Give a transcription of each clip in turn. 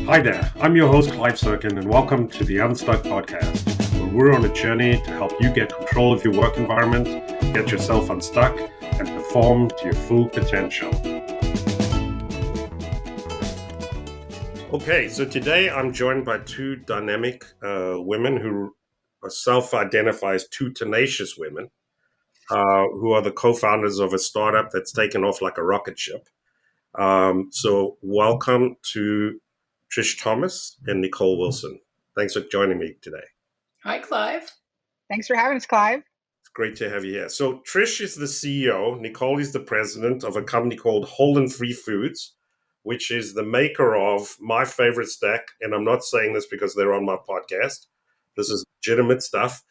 Hi there, I'm your host Clive Serkin, and welcome to the Unstuck podcast, where we're on a journey to help you get control of your work environment, get yourself unstuck, and perform to your full potential. Okay, so today I'm joined by two dynamic women who self-identify as two tenacious women, who are the co-founders of a startup that's taken off like a rocket ship. So welcome to Trish Thomas and Nichole Wilson. Thanks for joining me today. Hi, Clive. Thanks for having us, Clive. It's great to have you here. So Trish is the CEO. Nichole is the president of a company called Whole and Free Foods, which is the maker of my favorite snack. And I'm not saying this because they're on my podcast. This is legitimate stuff.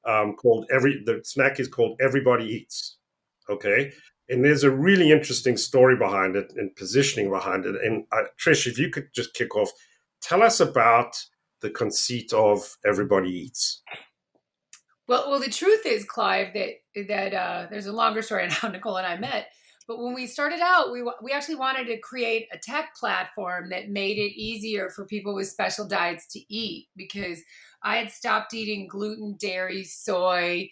The snack is called Everybody Eats. Okay. And there's a really interesting story behind it and positioning behind it. And Trish, if you could just kick off, tell us about the conceit of Everybody Eats. Well, the truth is, Clive, that there's a longer story on how Nichole and I met. But when we started out, we actually wanted to create a tech platform that made it easier for people with special diets to eat, because I had stopped eating gluten, dairy, soy,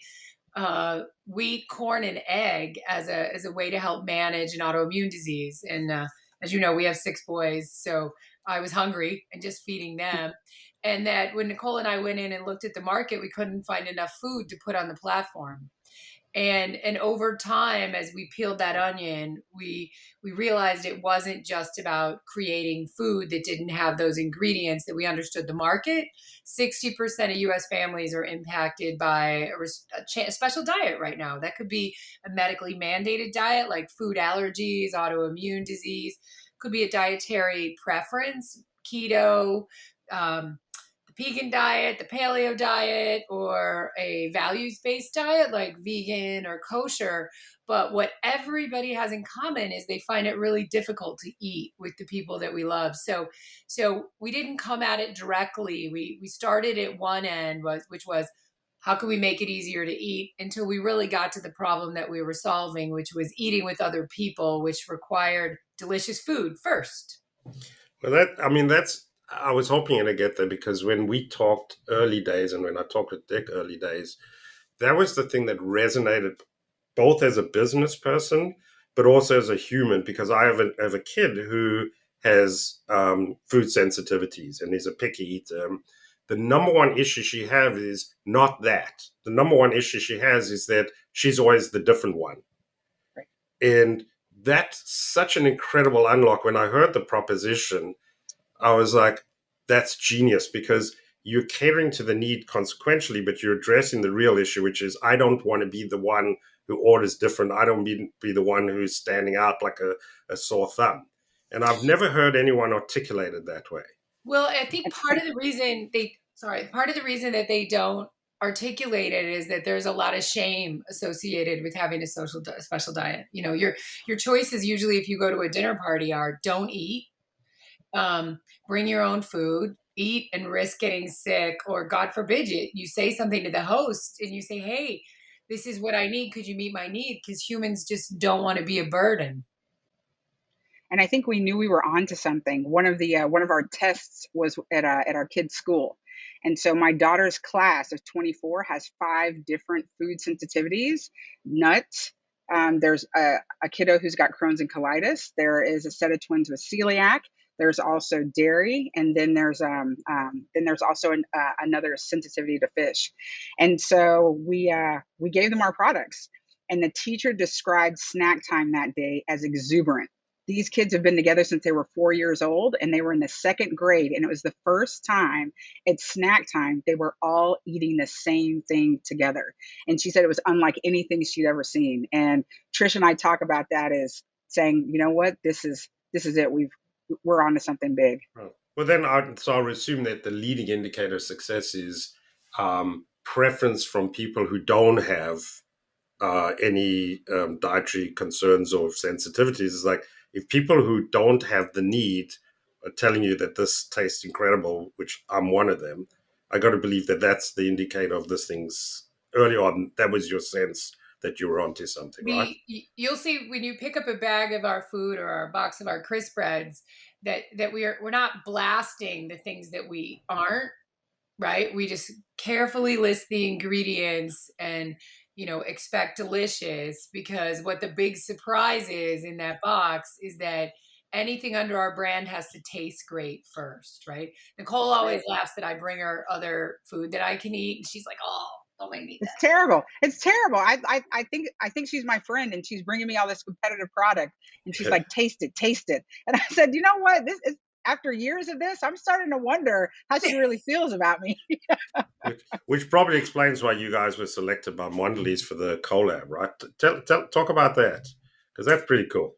wheat, corn, and egg as a way to help manage an autoimmune disease. And as you know, we have 6 boys, so I was hungry and just feeding them. And that when Nichole and I went in and looked at the market, we couldn't find enough food to put on the platform. And over time, as we peeled that onion, we realized it wasn't just about creating food that didn't have those ingredients, that we understood the market. 60% of U.S. families are impacted by a special diet right now. That could be a medically mandated diet like food allergies, autoimmune disease. Could be a dietary preference, keto, vegan diet, the paleo diet, or a values-based diet like vegan or kosher. But what everybody has in common is they find it really difficult to eat with the people that we love. So we didn't come at it directly. We started at one end, which was, how can we make it easier to eat, until we really got to the problem that we were solving, which was eating with other people, which required delicious food first. Well, I was hoping to get there, because when we talked early days and when I talked with Dick early days, that was the thing that resonated both as a business person, but also as a human, because I have a kid who has food sensitivities and is a picky eater. The number one issue she has is not that. The number one issue she has is that she's always the different one. Right. And that's such an incredible unlock. When I heard the proposition, I was like, that's genius, because you're catering to the need consequentially, but you're addressing the real issue, which is, I don't want to be the one who orders different. I don't be the one who's standing out like a sore thumb. And I've never heard anyone articulate it that way. Well, I think part of the reason that they don't articulate it is that there's a lot of shame associated with having a special diet. You know, your choices usually, if you go to a dinner party, are don't eat, bring your own food, eat and risk getting sick, or God forbid you say something to the host and you say, hey, this is what I need. Could you meet my need? Because humans just don't want to be a burden. And I think we knew we were onto something. One of our tests was at our kids' school. And so my daughter's class of 24 has 5 different food sensitivities. Nuts. There's a kiddo who's got Crohn's and colitis. There is a set of twins with celiac. There's also dairy, and then there's also another sensitivity to fish. And so we gave them our products, and the teacher described snack time that day as exuberant. These kids have been together since they were 4 years old, and they were in the 2nd grade. And it was the first time at snack time they were all eating the same thing together. And she said it was unlike anything she'd ever seen. And Trish and I talk about that as saying, you know what, this is it. We're onto something big. Well, then I'll assume that the leading indicator of success is preference from people who don't have any dietary concerns or sensitivities. It's like, if people who don't have the need are telling you that this tastes incredible, which I'm one of them, I got to believe that that's the indicator of this thing's early on. That was your sense that you were onto something, right? You'll see when you pick up a bag of our food or a box of our crisp breads that we're not blasting the things that we aren't, right? We just carefully list the ingredients and, expect delicious, because what the big surprise is in that box is that anything under our brand has to taste great first, right? Nichole always laughs that I bring her other food that I can eat, and she's like, "Oh, don't make me It's that." terrible. It's terrible. I think she's my friend, and she's bringing me all this competitive product, and she's like, taste it, taste it. And I said, you know what? This is after years of this, I'm starting to wonder how she really feels about me. Which probably explains why you guys were selected by Mondelez for the collab, right? Talk about that, because that's pretty cool.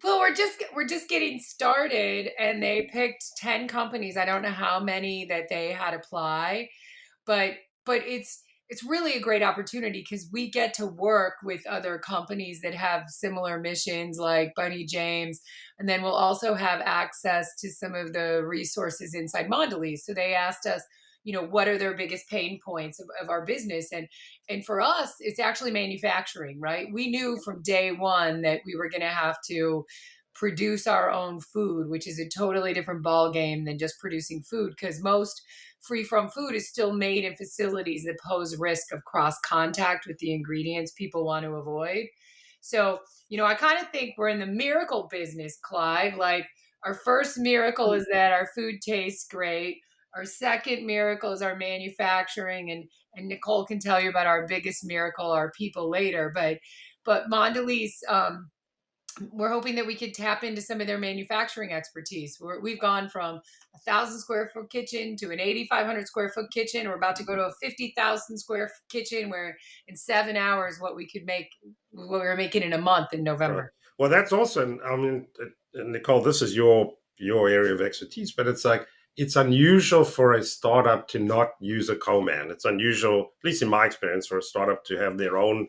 Well, we're just getting started, and they picked 10 companies. I don't know how many that they had apply, but it's really a great opportunity because we get to work with other companies that have similar missions like Bunny James, and then we'll also have access to some of the resources inside Mondelez. So they asked us, what are their biggest pain points of our business, and for us it's actually manufacturing, right? We knew from day one that we were going to have to produce our own food, which is a totally different ball game than just producing food, because most free from food is still made in facilities that pose risk of cross contact with the ingredients people want to avoid. So, I kind of think we're in the miracle business, Clive. Like, our first miracle is that our food tastes great. Our second miracle is our manufacturing, and Nichole can tell you about our biggest miracle, our people, later. But Mondelez, we're hoping that we could tap into some of their manufacturing expertise. We've gone from 1,000 square foot kitchen to an 8,500 square foot kitchen. We're about to go to a 50,000 square foot kitchen, where in 7 hours, what we were making in a month in November. Right. Well, that's also, I mean, Nichole, this is your area of expertise, but it's like, it's unusual for a startup to not use a co-man. It's unusual, at least in my experience, for a startup to have their own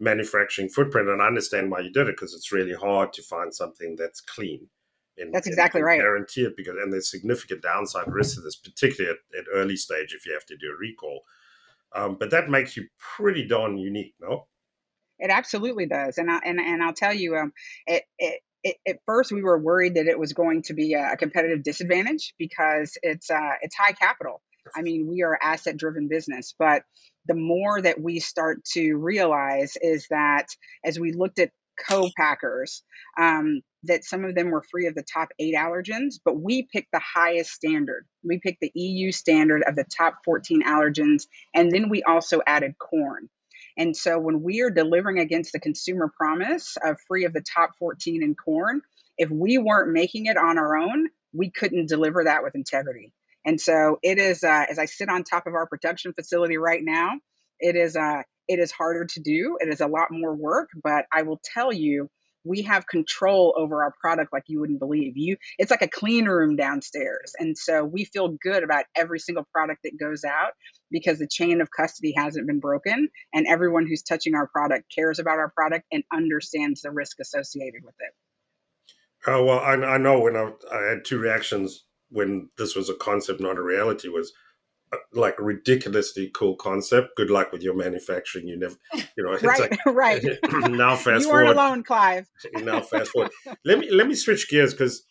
manufacturing footprint. And I understand why you did it, because it's really hard to find something that's clean. That's exactly right. Guarantee it, and there's significant downside risk to this, particularly at early stage if you have to do a recall. But that makes you pretty darn unique, no? It absolutely does, and I'll tell you, at first we were worried that it was going to be a competitive disadvantage because it's high capital. I mean, we are asset driven business, but the more that we start to realize is that as we looked at co-packers, that some of them were free of the top 8 allergens, but we picked the highest standard. We picked the EU standard of the top 14 allergens, and then we also added corn. And so when we are delivering against the consumer promise of free of the top 14 in corn, if we weren't making it on our own, we couldn't deliver that with integrity. And so it is, as I sit on top of our production facility right now, it is harder to do. It is a lot more work, but I will tell you, we have control over our product like you wouldn't believe. It's like a clean room downstairs. And so we feel good about every single product that goes out because the chain of custody hasn't been broken, and everyone who's touching our product cares about our product and understands the risk associated with it. Oh, well, I know when I had two reactions when this was a concept, not a reality, was like ridiculously cool concept. Good luck with your manufacturing. You never, it's right, like, right. Now fast you forward. weren't alone, Clive. Now fast forward. Let me switch gears, because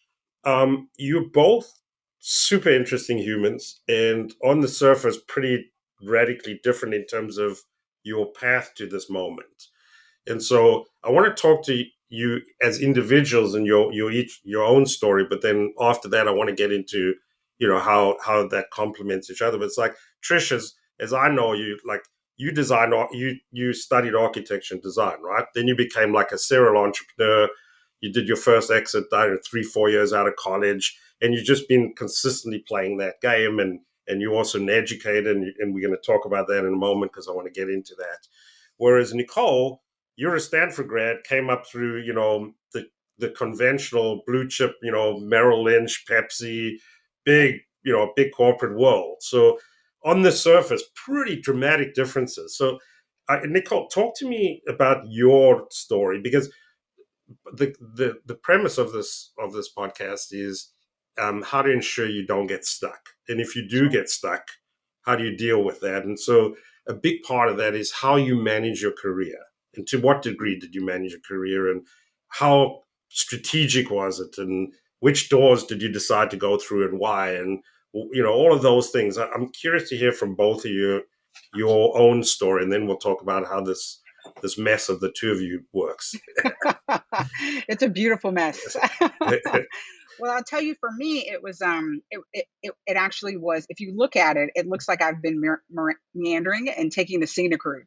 you're both super interesting humans, and on the surface, pretty radically different in terms of your path to this moment. And so I want to talk to you as individuals and your own story, but then after that, I want to get into how that complements each other. But it's like, Trish, as I know you, like, you studied architecture and design, right? Then you became like a serial entrepreneur. You did your first exit 3-4 years out of college, and you've just been consistently playing that game. And you're also an educator, and we're going to talk about that in a moment because I want to get into that. Whereas Nichole, you're a Stanford grad, came up through the conventional blue chip, Merrill Lynch, Pepsi, big corporate world. So on the surface, pretty dramatic differences. So Nichole, talk to me about your story, because the premise of this podcast is how to ensure you don't get stuck, and if you do get stuck, how do you deal with that? And so a big part of that is how you manage your career. And to what degree did you manage a career, and how strategic was it, and which doors did you decide to go through and why? And, all of those things. I'm curious to hear from both of you, your own story, and then we'll talk about how this mess of the two of you works. It's a beautiful mess. Well, I'll tell you, for me, it was it actually was. If you look at it, it looks like I've been meandering and taking the scenic route,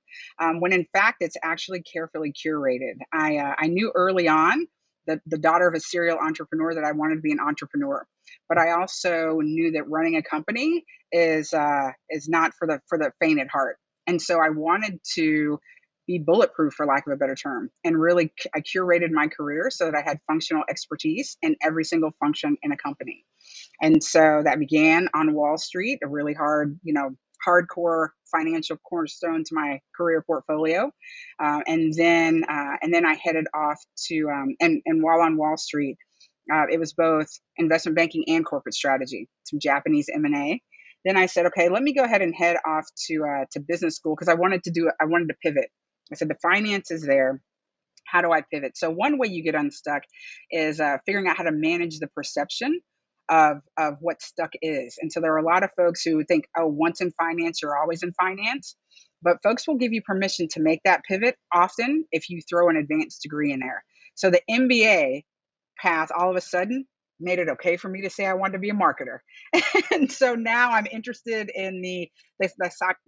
when in fact it's actually carefully curated. I knew early on that the daughter of a serial entrepreneur that I wanted to be an entrepreneur, but I also knew that running a company is not for the faint at heart, and so I wanted to be bulletproof, for lack of a better term. And really, I curated my career so that I had functional expertise in every single function in a company. And so that began on Wall Street, a really hardcore financial cornerstone to my career portfolio. And then I headed off to, and while on Wall Street, it was both investment banking and corporate strategy, some Japanese M&A. Then I said, okay, let me go ahead and head off to business school, because I wanted to pivot. I said, the finance is there. How do I pivot? So one way you get unstuck is figuring out how to manage the perception of what stuck is. And so there are a lot of folks who think, oh, once in finance, you're always in finance. But folks will give you permission to make that pivot often if you throw an advanced degree in there. So the MBA path all of a sudden made it okay for me to say I wanted to be a marketer. And so now I'm interested in the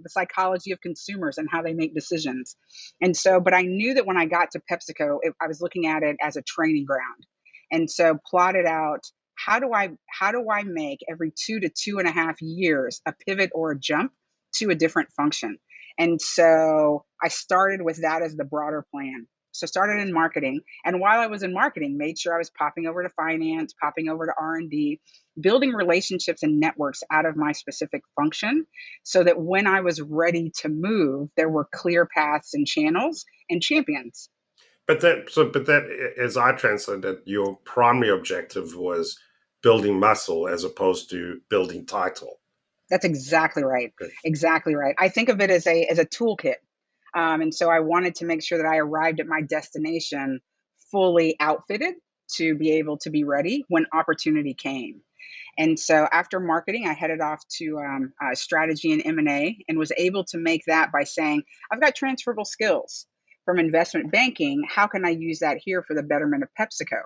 psychology of consumers and how they make decisions. And so, but I knew that when I got to PepsiCo, I was looking at it as a training ground. And so plotted out, how do I make every 2 to 2.5 years a pivot or a jump to a different function? And so I started with that as the broader plan. So started in marketing, and while I was in marketing, made sure I was popping over to finance, popping over to R&D, building relationships and networks out of my specific function, so that when I was ready to move, there were clear paths and channels and champions. But that, as I translate it, your primary objective was building muscle as opposed to building title. That's exactly right. Okay. Exactly right. I think of it as a toolkit. And so I wanted to make sure that I arrived at my destination fully outfitted to be able to be ready when opportunity came. And so after marketing, I headed off to strategy and M&A, and was able to make that by saying, I've got transferable skills from investment banking. How can I use that here for the betterment of PepsiCo?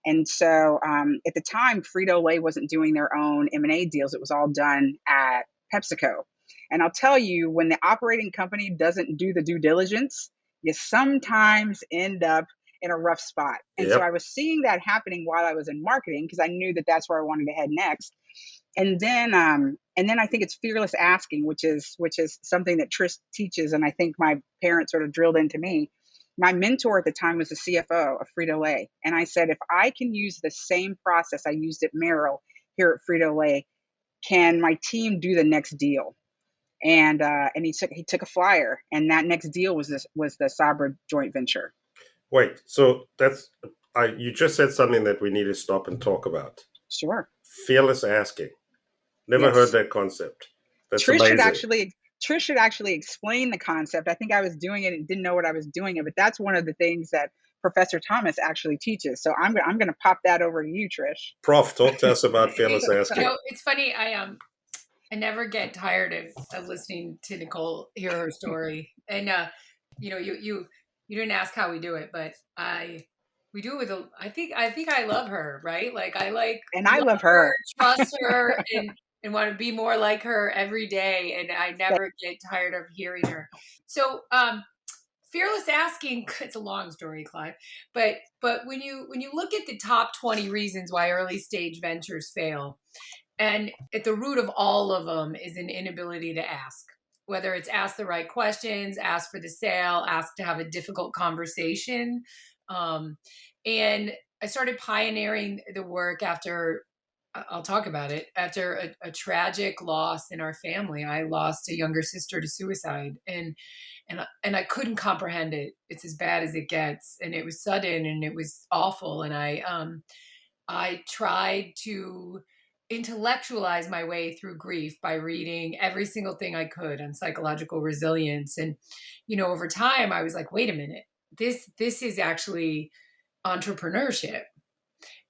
And so at the time, Frito-Lay wasn't doing their own M&A deals. It was all done at PepsiCo. And I'll tell you, when the operating company doesn't do the due diligence, you sometimes end up in a rough spot. And so I was seeing that happening while I was in marketing, because I knew that that's where I wanted to head next. And then I think it's fearless asking, which is something that Trish teaches, and I think my parents sort of drilled into me. My mentor at the time was the CFO of Frito-Lay, and I said, if I can use the same process I used at Merrill here at Frito-Lay, can my team do the next deal? And he took a flyer, and that next deal was the Sabra joint venture. Wait, so you just said something that we need to stop and talk about. Sure. Fearless asking. Never heard that concept. That's Trish amazing. should actually explain the concept. I think I was doing it and didn't know what I was doing, but that's one of the things that Professor Thomas actually teaches. So I'm going to pop that over to you, Trish. Prof, talk to us about fearless asking. It's funny. I never get tired of listening to Nichole hear her story. And you didn't ask how we do it, but we do it with I think I love her, right? Like I love her, trust her, and want to be more like her every day. And I never get tired of hearing her. So fearless asking, it's a long story, Clive, but when you look at the top 20 reasons why early stage ventures fail, and at the root of all of them is an inability to ask, whether it's ask the right questions, ask for the sale, ask to have a difficult conversation. And I started pioneering the work after, I'll talk about it, after a tragic loss in our family. I lost a younger sister to suicide, and I couldn't comprehend it. It's as bad as it gets. And it was sudden and it was awful. And I tried to intellectualize my way through grief by reading every single thing I could on psychological resilience. And, over time I was like, wait a minute, this is actually entrepreneurship.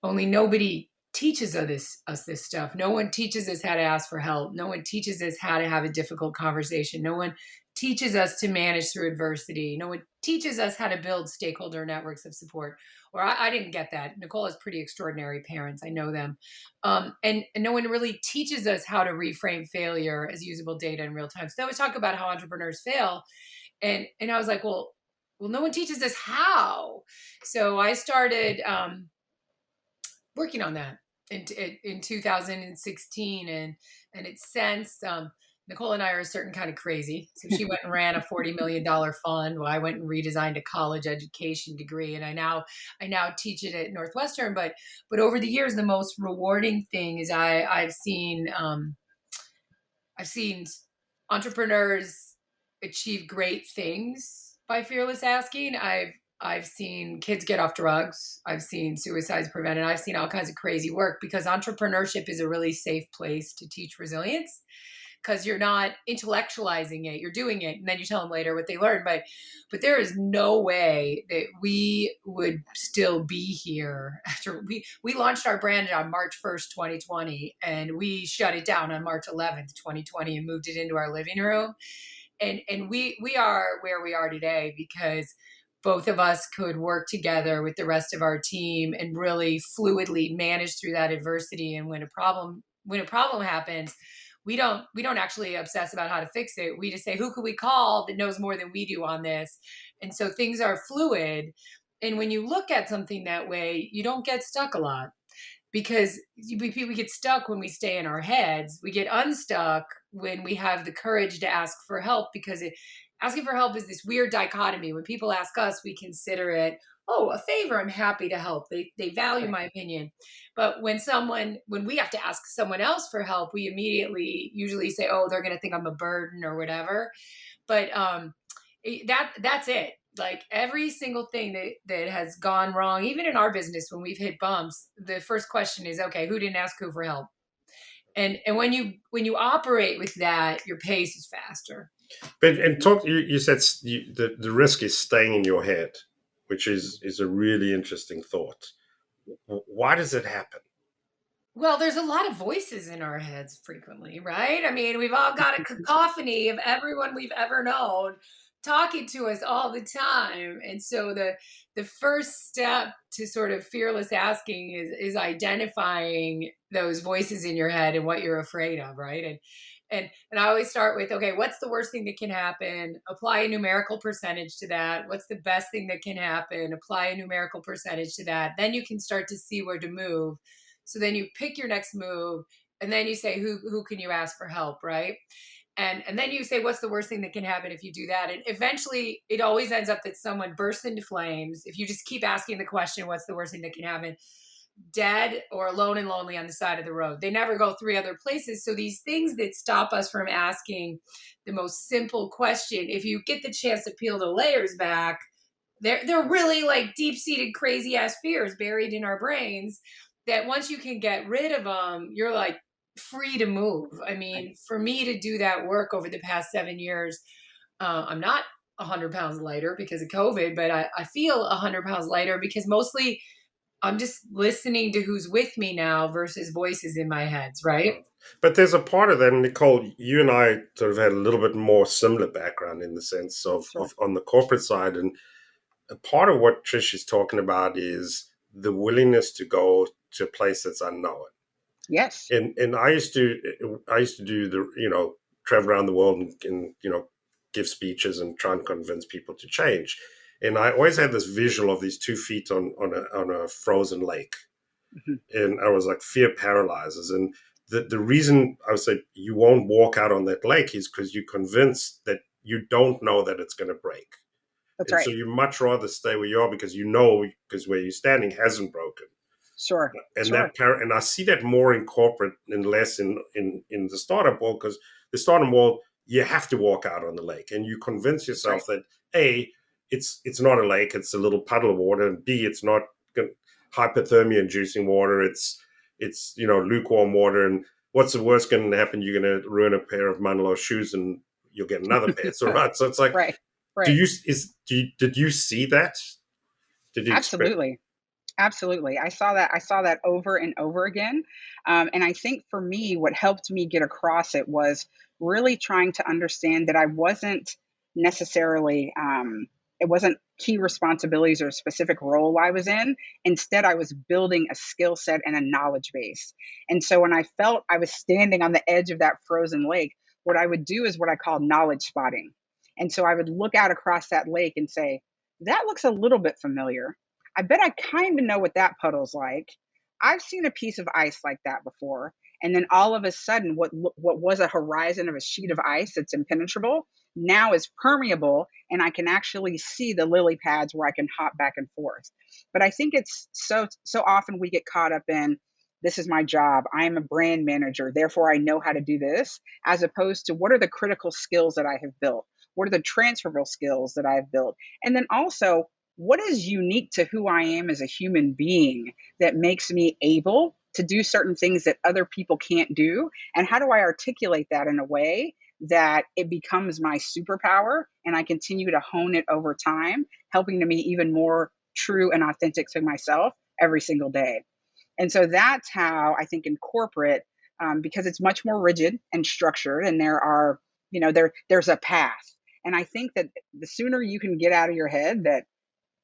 Only nobody teaches us this stuff. No one teaches us how to ask for help. No one teaches us how to have a difficult conversation. No one teaches us to manage through adversity. No one teaches us how to build stakeholder networks of support. Or I didn't get that. Nichole has pretty extraordinary parents. I know them. And no one really teaches us how to reframe failure as usable data in real time. So they always talk about how entrepreneurs fail. And I was like, well, no one teaches us how. So I started working on that in 2016, and it's since Nichole and I are a certain kind of crazy. So she went and ran a $40 million fund. Well, I went and redesigned a college education degree, and I now teach it at Northwestern. But over the years, the most rewarding thing is I've seen entrepreneurs achieve great things by fearless asking. I've seen kids get off drugs. I've seen suicides prevented. I've seen all kinds of crazy work, because entrepreneurship is a really safe place to teach resilience, because you're not intellectualizing it. You're doing it, and then you tell them later what they learned. But there is no way that we would still be here after we launched our brand on March 1st, 2020, and we shut it down on March 11th, 2020, and moved it into our living room. And we are where we are today because both of us could work together with the rest of our team and really fluidly manage through that adversity. And when a problem happens, we don't actually obsess about how to fix it. We just say, who could we call that knows more than we do on this? And so things are fluid. And when you look at something that way, you don't get stuck a lot, because we get stuck when we stay in our heads. We get unstuck when we have the courage to ask for help, because asking for help is this weird dichotomy. When people ask us, we consider it, oh, a favor. I'm happy to help. They value my opinion. But when we have to ask someone else for help, we immediately usually say, oh, they're going to think I'm a burden or whatever. But that's it. Like every single thing that has gone wrong, even in our business, when we've hit bumps, the first question is, okay, who didn't ask who for help? And when you operate with that, your pace is faster. But you said the risk is staying in your head, which is a really interesting thought. Why does it happen? Well, there's a lot of voices in our heads frequently, right? I mean, we've all got a cacophony of everyone we've ever known talking to us all the time. And so the first step to sort of fearless asking is identifying those voices in your head and what you're afraid of, right? And I always start with, okay, what's the worst thing that can happen? Apply a numerical percentage to that. What's the best thing that can happen? Apply a numerical percentage to that. Then you can start to see where to move. So then you pick your next move, and then you say, who can you ask for help, right? And then you say, what's the worst thing that can happen if you do that? And eventually it always ends up that someone bursts into flames. If you just keep asking the question, what's the worst thing that can happen? Dead or alone and lonely on the side of the road. They never go 3 other places. So these things that stop us from asking the most simple question, if you get the chance to peel the layers back, they're really like deep-seated crazy ass fears buried in our brains that once you can get rid of them, you're like free to move. I mean, for me to do that work over the past 7 years, I'm not 100 pounds lighter because of COVID, but I feel 100 pounds lighter because mostly I'm just listening to who's with me now versus voices in my heads, right? But there's a part of that, Nichole, you and I sort of had a little bit more similar background in the sense of on the corporate side. And a part of what Trish is talking about is the willingness to go to a place that's unknown. Yes. And I used to do the, travel around the world and give speeches and try and convince people to change. And I always had this visual of these 2 feet on a frozen lake. Mm-hmm. And I was like, fear paralyzes. And the reason I would say you won't walk out on that lake is because you're convinced that you don't know that it's going to break. That's and right. So you much rather stay where you are because because where you're standing hasn't broken. Sure. And sure. and I see that more in corporate and less in the startup world, because the startup world, you have to walk out on the lake and you convince yourself that A, it's not a lake, it's a little puddle of water, and B, it's not hypothermia inducing water, it's lukewarm water, and what's the worst going to happen? You're going to ruin a pair of Manolo shoes and you'll get another pair. So right. So it's like, right. Right. Did you see that? Did you expect? Absolutely. Absolutely. I saw that over and over again. And I think for me, what helped me get across it was really trying to understand that I wasn't necessarily, it wasn't key responsibilities or a specific role I was in. Instead, I was building a skill set and a knowledge base. And so when I felt I was standing on the edge of that frozen lake, what I would do is what I call knowledge spotting. And so I would look out across that lake and say, that looks a little bit familiar. I bet I kind of know what that puddle's like. I've seen a piece of ice like that before. And then all of a sudden, what was a horizon of a sheet of ice that's impenetrable now is permeable, and I can actually see the lily pads where I can hop back and forth. But I think it's so often we get caught up in, this is my job. I am a brand manager, therefore I know how to do this, as opposed to what are the critical skills that I have built? What are the transferable skills that I've built? And then also, what is unique to who I am as a human being that makes me able to do certain things that other people can't do? And how do I articulate that in a way that it becomes my superpower and I continue to hone it over time, helping to be even more true and authentic to myself every single day? And so that's how I think in corporate, because it's much more rigid and structured, and there are, there's a path. And I think that the sooner you can get out of your head that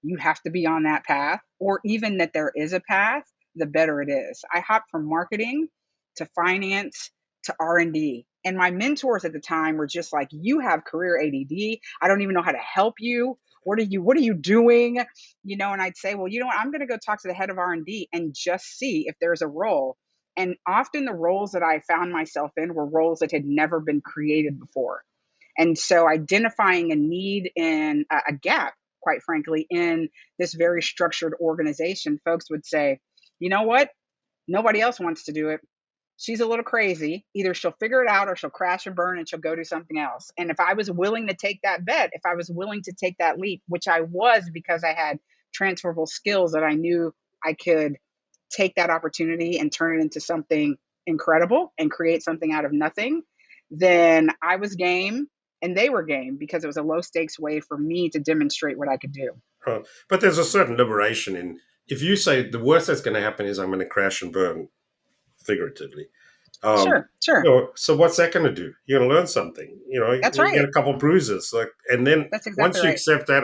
you have to be on that path, or even that there is a path, the better it is. I hopped from marketing to finance to R&D. And my mentors at the time were just like, you have career ADD. I don't even know how to help you. What are you doing? And I'd say, well, you know what? I'm going to go talk to the head of R&D and just see if there's a role. And often the roles that I found myself in were roles that had never been created before. And so identifying a need and a gap, quite frankly, in this very structured organization, folks would say, you know what? Nobody else wants to do it. She's a little crazy. Either she'll figure it out or she'll crash and burn and she'll go do something else. And if I was willing to take that bet, if I was willing to take that leap, which I was because I had transferable skills that I knew I could take that opportunity and turn it into something incredible and create something out of nothing, then I was game and they were game because it was a low stakes way for me to demonstrate what I could do. But there's a certain liberation in if you say the worst that's going to happen is I'm going to crash and burn, figuratively. Sure. So what's that going to do? You're going to learn something. That's you right. get a couple bruises, and then That's exactly once you right. accept that,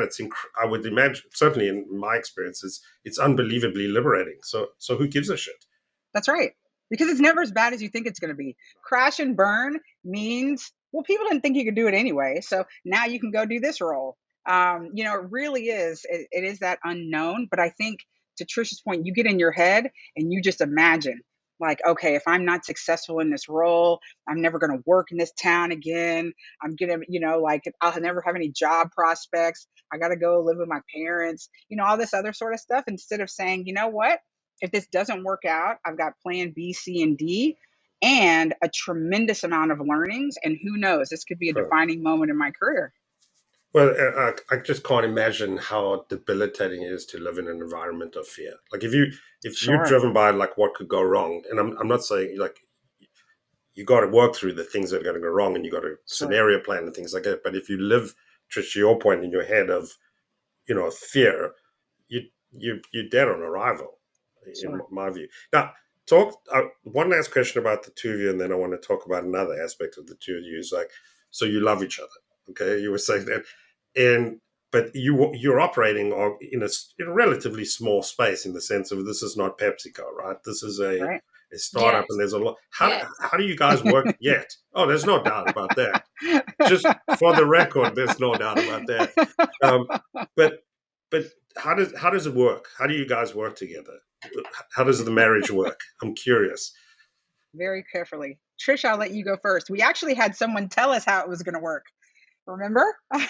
I would imagine, certainly in my experience, it's unbelievably liberating. So who gives a shit? That's right. Because it's never as bad as you think it's going to be. Crash and burn means, well, people didn't think you could do it anyway. So now you can go do this role. It really is. It is that unknown. But I think to Trish's point, you get in your head and you just imagine, like, okay, if I'm not successful in this role, I'm never going to work in this town again. I'm going to, like, I'll never have any job prospects. I got to go live with my parents, all this other sort of stuff. Instead of saying, you know what? If this doesn't work out, I've got plan B, C, and D, and a tremendous amount of learnings. And who knows, this could be a defining moment in my career. Well, I just can't imagine how debilitating it is to live in an environment of fear. Like if you're driven by like what could go wrong, and I'm not saying like you got to work through the things that are going to go wrong, and you got to scenario plan and things like that. But if you live, Trish, to your point, in your head of fear, you're dead on arrival, in my view. Now, talk one last question about the two of you, and then I want to talk about another aspect of the two of you. Is like, so you love each other, okay? You were saying that, but you're operating in a relatively small space in the sense of this is not PepsiCo, right? This is a startup, and there's a lot. How do you guys work yet? Oh, there's no doubt about that. Just for the record, there's no doubt about that. But how does it work? How do you guys work together? How does the marriage work? I'm curious. Very carefully. Trish, I'll let you go first. We actually had someone tell us how it was going to work. Remember?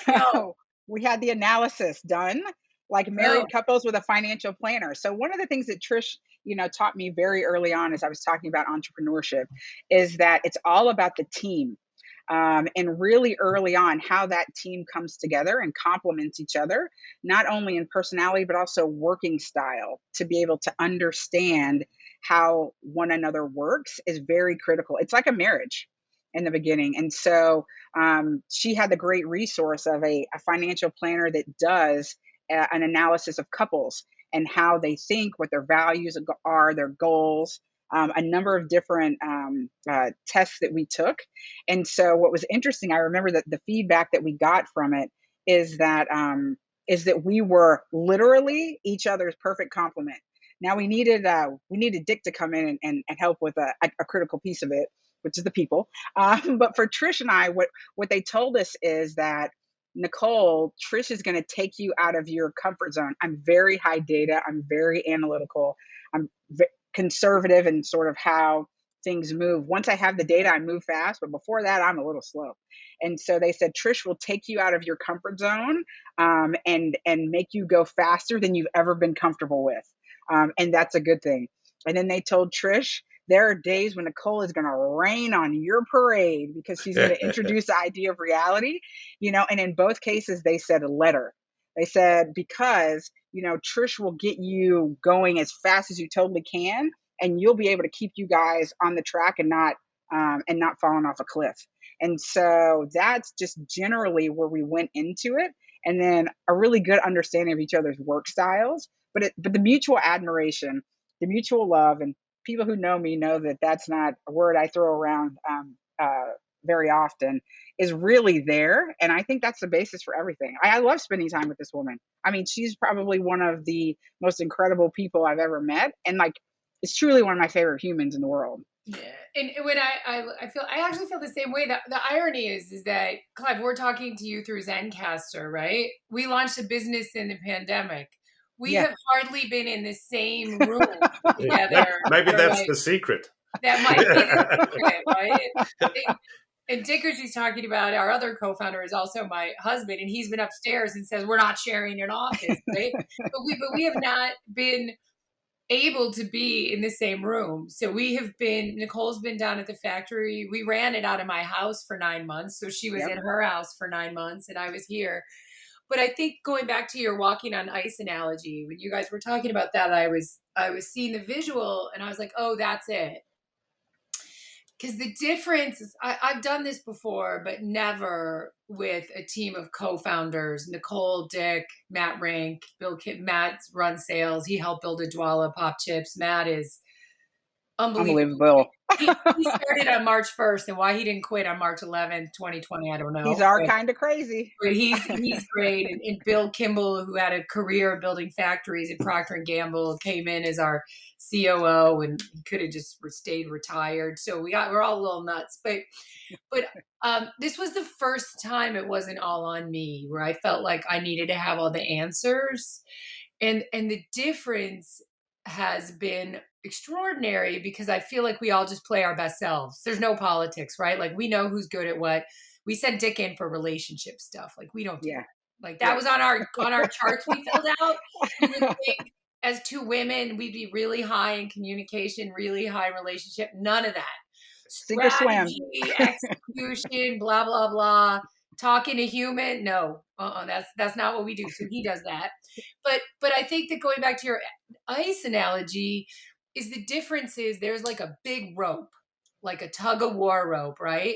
No. We had the analysis done, like married couples with a financial planner. So one of the things that Trish, taught me very early on as I was talking about entrepreneurship is that it's all about the team. And really early on, how that team comes together and complements each other, not only in personality, but also working style, to be able to understand how one another works is very critical. It's like a marriage. in the beginning. And so she had the great resource of a financial planner that does an analysis of couples and how they think, what their values are, their goals, a number of different tests that we took. And so what was interesting, I remember that the feedback that we got from it is that we were literally each other's perfect complement. Now we needed Dick to come in and help with a critical piece of it, which is the people. But for Trish and I, what they told us is that, Nichole, Trish is going to take you out of your comfort zone. I'm very high data. I'm very analytical. I'm conservative in sort of how things move. Once I have the data, I move fast. But before that, I'm a little slow. And so they said, Trish will take you out of your comfort zone and make you go faster than you've ever been comfortable with. And that's a good thing. And then they told Trish, there are days when Nichole is going to rain on your parade because she's going to introduce the idea of reality, and in both cases, they said a letter. They said, because, Trish will get you going as fast as you totally can, and you'll be able to keep you guys on the track and not falling off a cliff. And so that's just generally where we went into it. And then a really good understanding of each other's work styles, but the mutual admiration, the mutual love, and people who know me know that that's not a word I throw around very often, is really there. And I think that's the basis for everything. I love spending time with this woman. I mean, she's probably one of the most incredible people I've ever met. And it's truly one of my favorite humans in the world. Yeah. And when I actually feel the same way. The irony is that, Clive, we're talking to you through Zencastr, right? We launched a business in the pandemic. We have hardly been in the same room together. Maybe that's the secret. That might be the secret, right? And Dick, who she's talking about, our other co-founder, is also my husband, and he's been upstairs and says we're not sharing an office, right? but we have not been able to be in the same room. So Nichole's been down at the factory. We ran it out of my house for 9 months. So she was in her house for 9 months and I was here. But I think going back to your walking on ice analogy, when you guys were talking about that, I was seeing the visual and I was like, oh, that's it. Because the difference is, I've done this before, but never with a team of co-founders. Nichole, Dick, Matt Rink, Matt runs sales. He helped build Adwala Pop Chips. Matt is unbelievable. He started on March 1st, and why he didn't quit on March 11th, 2020, I don't know. He's kind of crazy. But he's great. And Bill Kimball, who had a career building factories at Procter & Gamble, came in as our COO, and he could have just stayed retired. So we're all a little nuts. But this was the first time it wasn't all on me, where I felt like I needed to have all the answers. And the difference has been extraordinary because I feel like we all just play our best selves. There's no politics, right? Like we know who's good at what. We sent Dick in for relationship stuff. Like we don't do that. Like that was on our charts we filled out. You would think as two women, we'd be really high in communication, really high in relationship. None of that. Strategy, execution, blah, blah, blah. Talking to human. No, that's not what we do. So he does that. But I think that going back to your ice analogy is the difference is there's like a big rope, like a tug of war rope, right?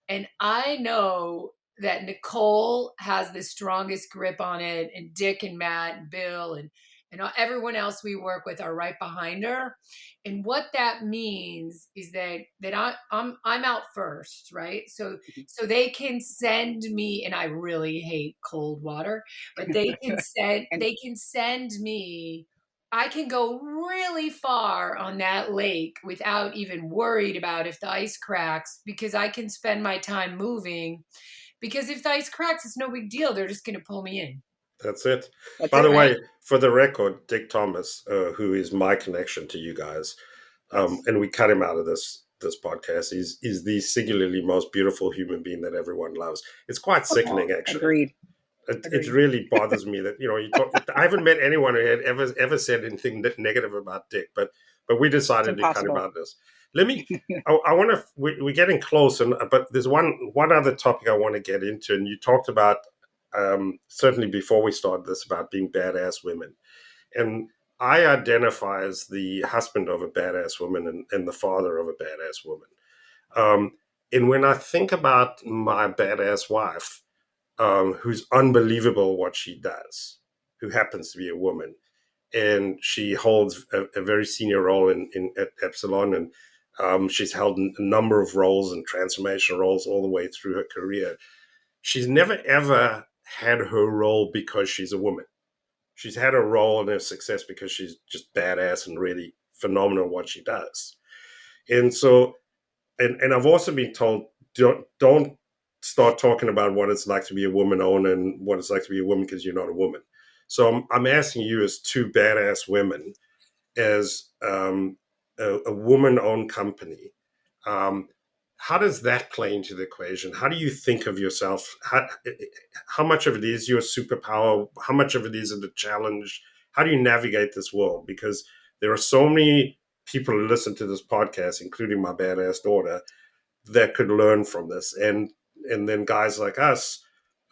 And I know that Nichole has the strongest grip on it, and Dick and Matt and Bill and everyone else we work with are right behind her. And what that means is that I'm out first, right? So they can send me, and I really hate cold water, but they can send me. I can go really far on that lake without even worried about if the ice cracks, because I can spend my time moving. Because if the ice cracks, it's no big deal. They're just going to pull me in. That's it. By the way, for the record, Dick Thomas, who is my connection to you guys, and we cut him out of this podcast, is the singularly most beautiful human being that everyone loves. It's quite sickening, actually. Agreed. It really bothers me that I haven't met anyone who had ever said anything negative about Dick, but we decided to cut him out of this. Let me. I want to. We're getting close, but there's one other topic I want to get into, and you talked about certainly before we started this about being badass women, and I identify as the husband of a badass woman and the father of a badass woman. And when I think about my badass wife, who's unbelievable what she does, who happens to be a woman, and she holds a very senior role at Epsilon, and she's held a number of roles and transformation roles all the way through her career. She's never ever had her role because she's a woman. She's had a role and her success because she's just badass and really phenomenal at what she does. And so, and I've also been told, don't start talking about what it's like to be a woman owner and what it's like to be a woman because you're not a woman. So I'm asking you, as two badass women, as a woman-owned company, um, how does that play into the equation? How do you think of yourself? How much of it is your superpower? How much of it is a challenge? How do you navigate this world? Because there are so many people who listen to this podcast, including my badass daughter, that could learn from this, and then guys like us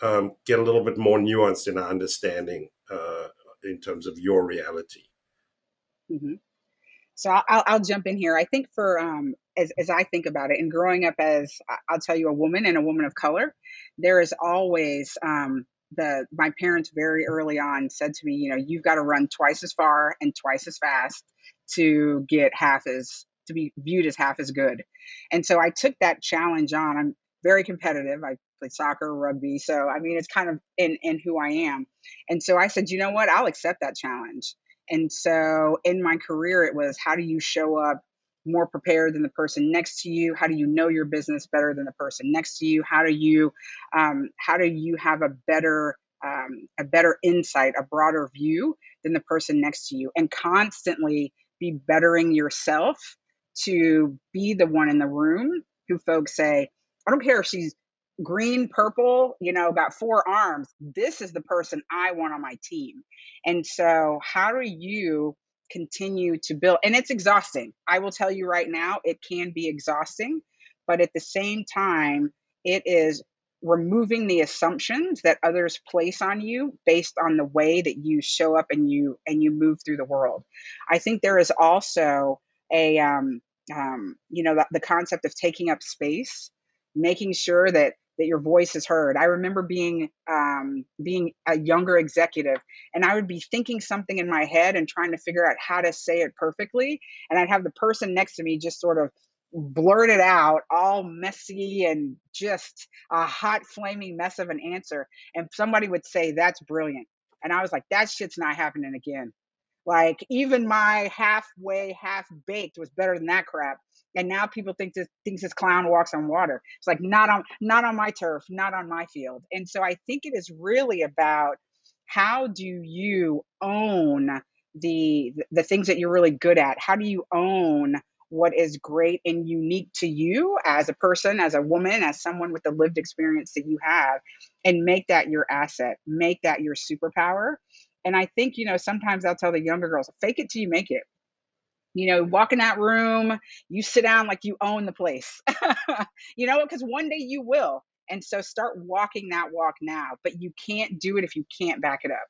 get a little bit more nuanced in our understanding in terms of your reality. Mm-hmm. So I'll jump in here. I think for as I think about it, and growing up as I'll tell you, a woman and a woman of color, there is always my parents very early on said to me, you know, you've got to run twice as far and twice as fast to get to be viewed as half as good. And so I took that challenge on. I'm very competitive. I played soccer, rugby, so I mean it's kind of in who I am. And so I said, you know what, I'll accept that challenge. And so in my career, it was, how do you show up more prepared than the person next to you? How do you know your business better than the person next to you? How do you have a better insight, a broader view than the person next to you, and constantly be bettering yourself to be the one in the room who folks say, I don't care if she's green, purple, you know, got four arms. This is the person I want on my team. And so, how do you continue to build? And it's exhausting. I will tell you right now, it can be exhausting. But at the same time, it is removing the assumptions that others place on you based on the way that you show up and you move through the world. I think there is also a you know, the concept of taking up space, making sure that your voice is heard. I remember being a younger executive, and I would be thinking something in my head and trying to figure out how to say it perfectly, and I'd have the person next to me just sort of blurt it out, all messy and just a hot flaming mess of an answer, and somebody would say, "That's brilliant," and I was like, "That shit's not happening again." Like, even my halfway, half baked was better than that crap. And now people thinks this clown walks on water. It's like, not on my turf, not on my field. And so I think it is really about, how do you own the things that you're really good at? How do you own what is great and unique to you as a person, as a woman, as someone with the lived experience that you have, and make that your asset, make that your superpower? And I think, you know, sometimes I'll tell the younger girls, fake it till you make it. You know, walk in that room, you sit down like you own the place, you know, because one day you will. And so start walking that walk now, but you can't do it if you can't back it up.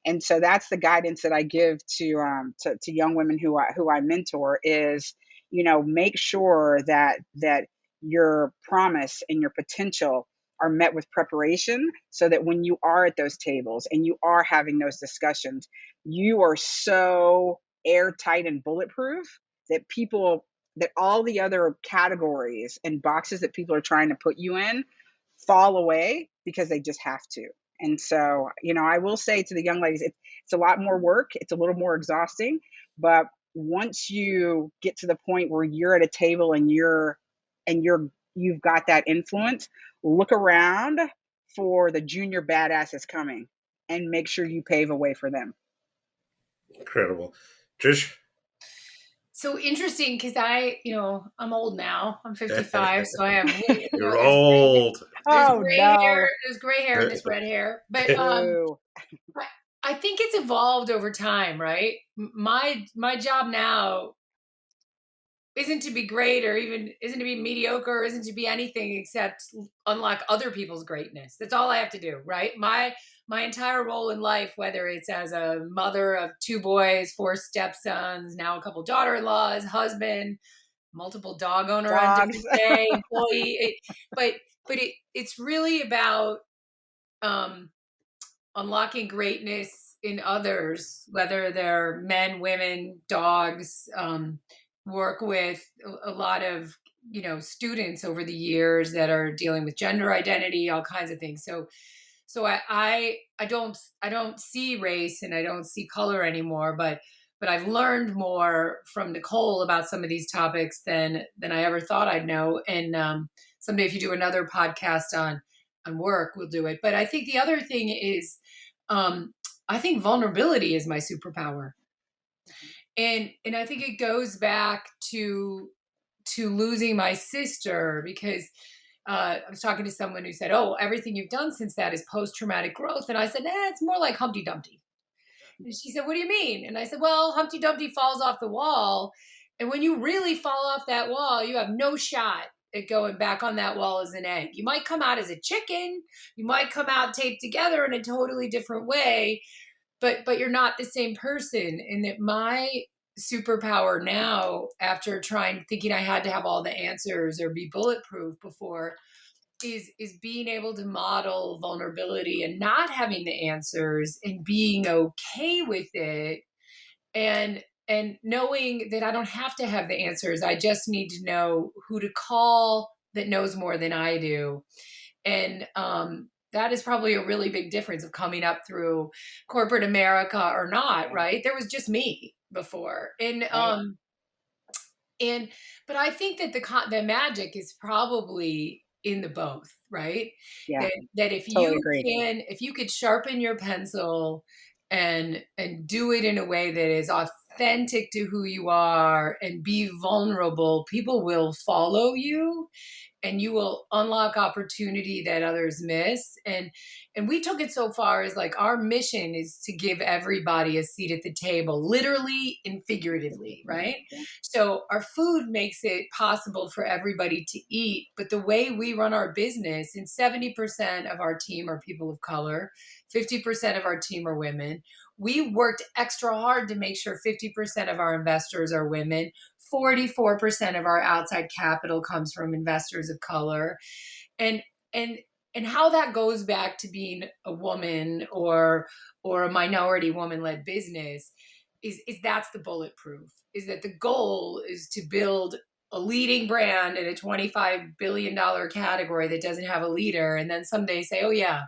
And so that's the guidance that I give to young women who I mentor is, you know, make sure that your promise and your potential are met with preparation, so that when you are at those tables and you are having those discussions, you are so airtight and bulletproof that all the other categories and boxes that people are trying to put you in fall away because they just have to. And so, you know, I will say to the young ladies, it's a lot more work. It's a little more exhausting. But once you get to the point where you're at a table and you've got that influence, look around for the junior badasses coming and make sure you pave a way for them. Incredible. Trish? So interesting, because I'm old now. I'm 55, so I have You're old. There's Oh gray no. hair. There's gray hair and this red hair. But I think it's evolved over time, right? My job now isn't to be great, or even isn't to be mediocre, or isn't to be anything except unlock other people's greatness. That's all I have to do, right? My entire role in life, whether it's as a mother of 2 boys, 4 stepsons, now a couple daughter-in-laws, husband, multiple dog owner Dogs. on different day, employee. It's really about unlocking greatness in others, whether they're men, women, dogs. Work with a lot of students over the years that are dealing with gender identity, all kinds of things. So I don't see race and I don't see color anymore, but I've learned more from Nichole about some of these topics than I ever thought I'd know. And someday, if you do another podcast on work, we'll do it. But I think the other thing is, I think vulnerability is my superpower, and I think it goes back to losing my sister, because I was talking to someone who said, "Oh, everything you've done since that is post-traumatic growth," and I said, "It's more like Humpty Dumpty." And she said, "What do you mean?" And I said, "Well, Humpty Dumpty falls off the wall. And when you really fall off that wall, you have no shot at going back on that wall as an egg. You might come out as a chicken. You might come out taped together in a totally different way, but you're not the same person." And that my superpower now, after thinking I had to have all the answers or be bulletproof before, is being able to model vulnerability and not having the answers and being okay with it, and knowing that I don't have to have the answers. I just need to know who to call that knows more than I do. And that is probably a really big difference of coming up through corporate America or not, right? There was just me before. And but I think that the magic is probably in the both, right? Yeah. That if Totally agree. if you could sharpen your pencil and do it in a way that is authentic to who you are and be vulnerable, people will follow you and you will unlock opportunity that others miss. And we took it so far as like our mission is to give everybody a seat at the table, literally and figuratively, right? Yeah. So our food makes it possible for everybody to eat, but the way we run our business, and 70% of our team are people of color, 50% of our team are women. We worked extra hard to make sure 50% of our investors are women. 44% of our outside capital comes from investors of color. And how that goes back to being a woman or a minority woman-led business is that's the bulletproof, is that the goal is to build a leading brand in a $25 billion category that doesn't have a leader. And then someday say, "Oh yeah,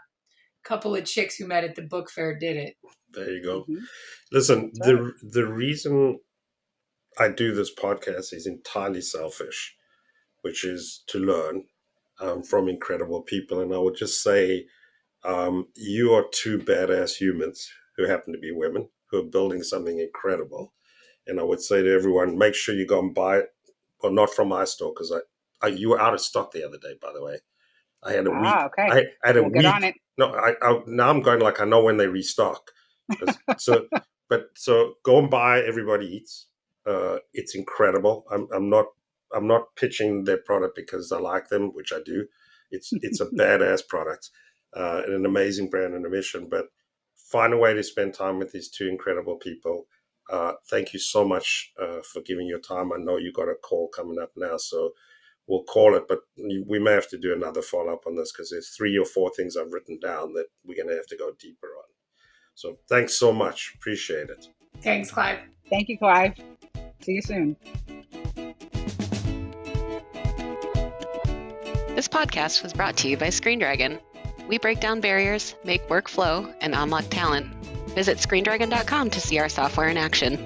couple of chicks who met at the book fair did it." There you go. Mm-hmm. Listen, Right. the reason I do this podcast is entirely selfish, which is to learn from incredible people. And I would just say, you are two badass humans who happen to be women who are building something incredible. And I would say to everyone, make sure you go and buy it, or not from my store, because you were out of stock the other day, by the way. I had a week. Okay. I had a We'll week. get on it. No, now I'm going like I know when they restock. So go and buy Everybody Eats. It's incredible. I'm not pitching their product because I like them, which I do. It's a badass product, and an amazing brand and a mission. But find a way to spend time with these two incredible people. Thank you so much for giving your time. I know you got a call coming up now, so we'll call it, but we may have to do another follow-up on this because there's 3 or 4 things I've written down that we're going to have to go deeper on. So thanks so much. Appreciate it. Thanks, Clive. Thank you, Clive. See you soon. This podcast was brought to you by Screen Dragon. We break down barriers, make work flow, and unlock talent. Visit screendragon.com to see our software in action.